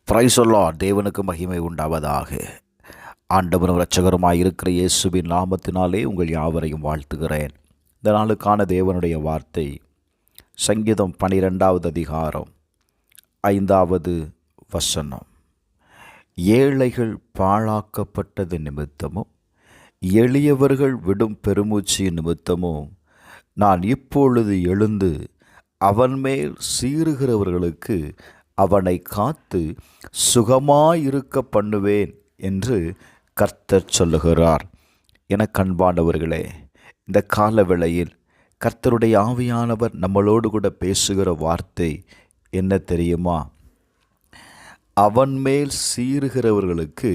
Praise the Lord. தேவனுக்கு மகிமை உண்டாவதாக. ஆண்டவரும் இரட்சகருமாய் இருக்கிற இயேசுவின் நாமத்தினாலே உங்கள் யாவரையும் வாழ்த்துகிறேன். இந்த நாளுக்கான தேவனுடைய வார்த்தை சங்கீதம் 12வது அதிகாரம் 5வது வசனம். ஏழைகள் பாழாக்கப்பட்டது நிமித்தமும் எளியவர்கள் விடும் பெருமூச்சு நிமித்தமும் நான் இப்பொழுது எழுந்து அவன் மேல் சீறுகிறவர்களுக்கு அவனை காத்து சுகமாயிருக்க பண்ணுவேன் என்று கர்த்தர் சொல்லுகிறார். என கண்பாண்டவர்களே, இந்த கால வேளையில் கர்த்தருடைய ஆவியானவர் நம்மளோடு கூட பேசுகிற வார்த்தை என்ன தெரியுமா? அவன் மேல் சீறுகிறவர்களுக்கு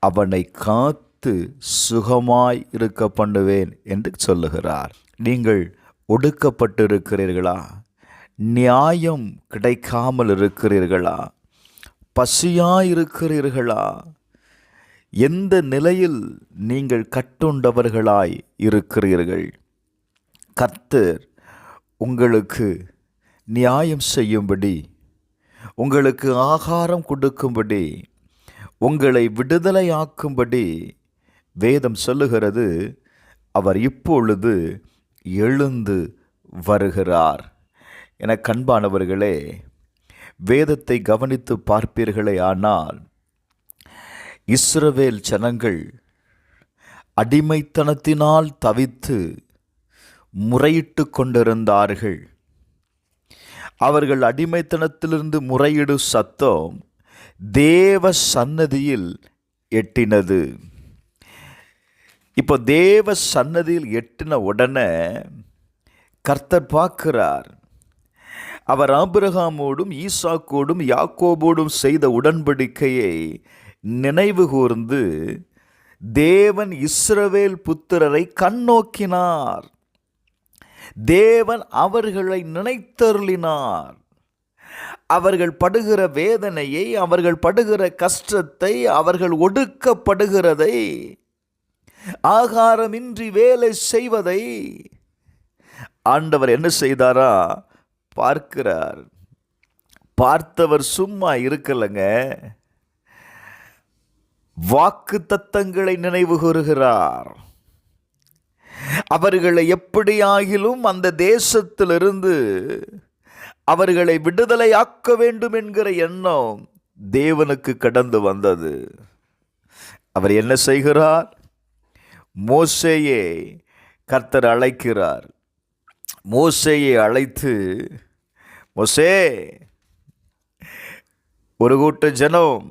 அவனை காத்து சுகமாய் இருக்க பண்ணுவேன் என்று சொல்லுகிறார். நீங்கள் ஒடுக்கப்பட்டிருக்கிறீர்களா? நியாயம் கிடைக்காமல் இருக்கிறீர்களா? பசியாயிருக்கிறீர்களா? எந்த நிலையில் நீங்கள் கட்டுண்டவர்களாய் இருக்கிறீர்கள்? கர்த்தர் உங்களுக்கு நியாயம் செய்யும்படி, உங்களுக்கு ஆகாரம் கொடுக்கும்படி, உங்களை விடுதலையாக்கும்படி வேதம் சொல்லுகிறது. அவர் இப்பொழுது எழுந்து வருகிறார். என கண்பானவர்களே, வேதத்தை கவனித்து பார்ப்பீர்களே ஆனால் இஸ்ரவேல் ஜனங்கள் அடிமைத்தனத்தினால் தவித்து முறையிட்டு கொண்டிருந்தார்கள். அவர்கள் அடிமைத்தனத்திலிருந்து முறையிடும் சத்தம் தேவ சன்னதியில் எட்டினது. இப்போ தேவ சன்னதியில் எட்டின உடனே கர்த்தர் பார்க்கிறார். அவர் ஆபிரகாமோடும் ஈசாக்கோடும் யாக்கோபோடும் செய்த உடன்படிக்கையை நினைவு கூர்ந்து தேவன் இஸ்ரவேல் புத்திரரை கண்ணோக்கினார். தேவன் அவர்களை நினைத்தருளினார். அவர்கள் படுகிற வேதனையை, அவர்கள் படுகிற கஷ்டத்தை, அவர்கள் ஒடுக்கப்படுகிறதை, ஆகாரமின்றி வேலை செய்வதை ஆண்டவர் என்ன செய்தாரா? பார்க்கிறார். பார்த்தவர் சும்மா இருக்கலங்க, வாக்கு தத்தங்களை நினைவு கூறுகிறார். அவர்களை எப்படியாகிலும் அந்த தேசத்திலிருந்து அவர்களை விடுதலையாக்க வேண்டும் என்கிற எண்ணம் தேவனுக்கு கடந்து வந்தது. அவர் என்ன செய்கிறார்? மோசேயை கர்த்தர் அழைக்கிறார். மோசேயை அழைத்து, மோசே, ஒரு கூட்ட ஜனம்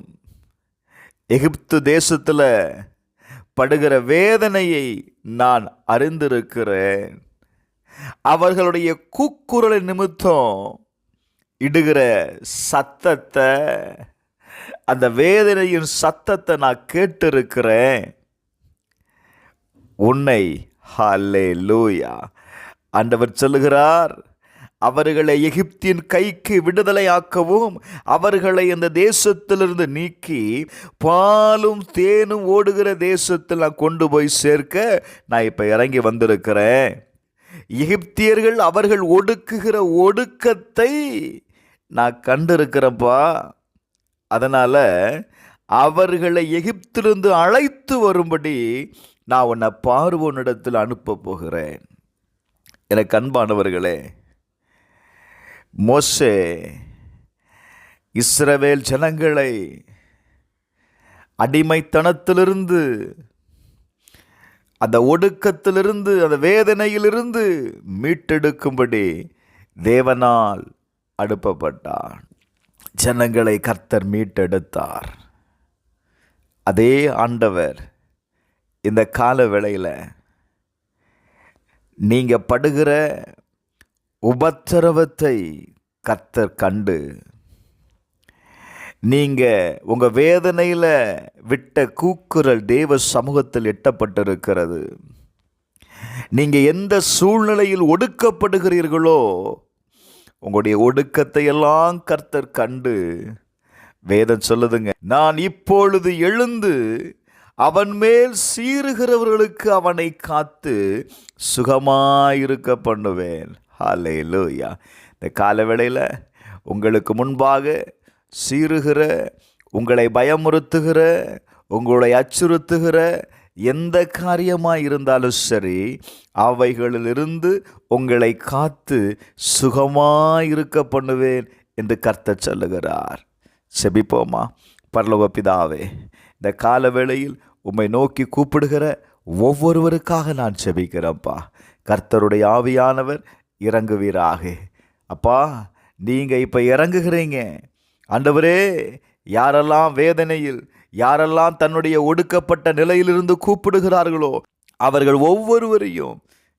எகிப்து தேசத்தில் படுகிற வேதனையை நான் அறிந்திருக்கிறேன். அவர்களுடைய கூக்குரலை நிமித்தம் இடுகிற சத்தத்தை, அந்த வேதனையின் சத்தத்தை நான் கேட்டிருக்கிறேன். உன்னை ஹல்லேலூயா. ஆண்டவர் சொல்லுகிறார், அவர்களை எகிப்தின் கைக்கு விடுதலையாக்கவும், அவர்களை அந்த தேசத்திலிருந்து நீக்கி பாலும் தேனும் ஓடுகிற தேசத்தில் நான் கொண்டு போய் சேர்க்க நான் இப்போ இறங்கி வந்திருக்கிறேன். எகிப்தியர்கள் அவர்கள் ஒடுக்குகிற ஒடுக்கத்தை நான் கண்டிருக்கிறேன்ப்பா. அதனால் அவர்களை எகிப்திலிருந்து அழைத்து வரும்படி நான் உன்னை பார்வோனிடத்தில் அனுப்ப போகிறேன். எனக்கு அன்பானவர்களே, மோசே இஸ்ரவேல் ஜனங்களை அடிமைத்தனத்திலிருந்து, அந்த ஒடுக்கத்திலிருந்து, அந்த வேதனையிலிருந்து மீட்டெடுக்கும்படி தேவனால் அனுப்பப்பட்டார். ஜனங்களை கர்த்தர் மீட்டெடுத்தார். அதே ஆண்டவர் இந்த கால வேளையில் நீங்கள் படுகிற உபத்திரவத்தை கர்த்தர் கண்டு, நீங்கள் உங்கள் வேதனையில் விட்ட கூக்குரல் தேவ சமூகத்தில் எட்டப்பட்டிருக்கிறது. நீங்கள் எந்த சூழ்நிலையில் ஒடுக்கப்படுகிறீர்களோ உங்களுடைய ஒடுக்கத்தை எல்லாம் கர்த்தர் கண்டு, வேதம் சொல்லுதுங்க, நான் இப்பொழுது எழுந்து அவன் மேல் சீறுகிறவர்களுக்கு அவனை காத்து சுகமாயிருக்க பண்ணுவேன். ஹல்லேலூயா. இந்த கால வேளையில் உங்களுக்கு முன்பாக சீறுகிற, உங்களை பயமுறுத்துகிற, உங்களை அச்சுறுத்துகிற எந்த காரியமாக இருந்தாலும் சரி, அவைகளிலிருந்து உங்களை காத்து சுகமாயிருக்க பண்ணுவேன் என்று கர்த்தர் சொல்லுகிறார். செபிப்போமா. பரலோக பிதாவே, இந்த கால வேளையில் உம்மை நோக்கி கூப்பிடுகிற ஒவ்வொருவருக்காக நான் செபிக்கிறேன்ப்பா. கர்த்தருடைய ஆவியானவர் இறங்குவீராக. அப்பா, நீங்கள் இப்போ இறங்குகிறீங்க ஆண்டவரே. யாரெல்லாம் வேதனையில், யாரெல்லாம் தன்னுடைய ஒடுக்கப்பட்ட நிலையிலிருந்து கூப்பிடுகிறார்களோ அவர்கள் ஒவ்வொருவரையும்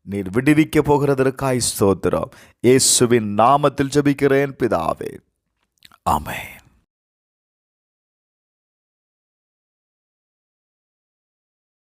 நீர் விடுவிக்க போகிறதற்காய் ஸ்தோத்திரம். இயேசுவின் நாமத்தில் ஜெபிக்கிறேன் பிதாவே, ஆமென்.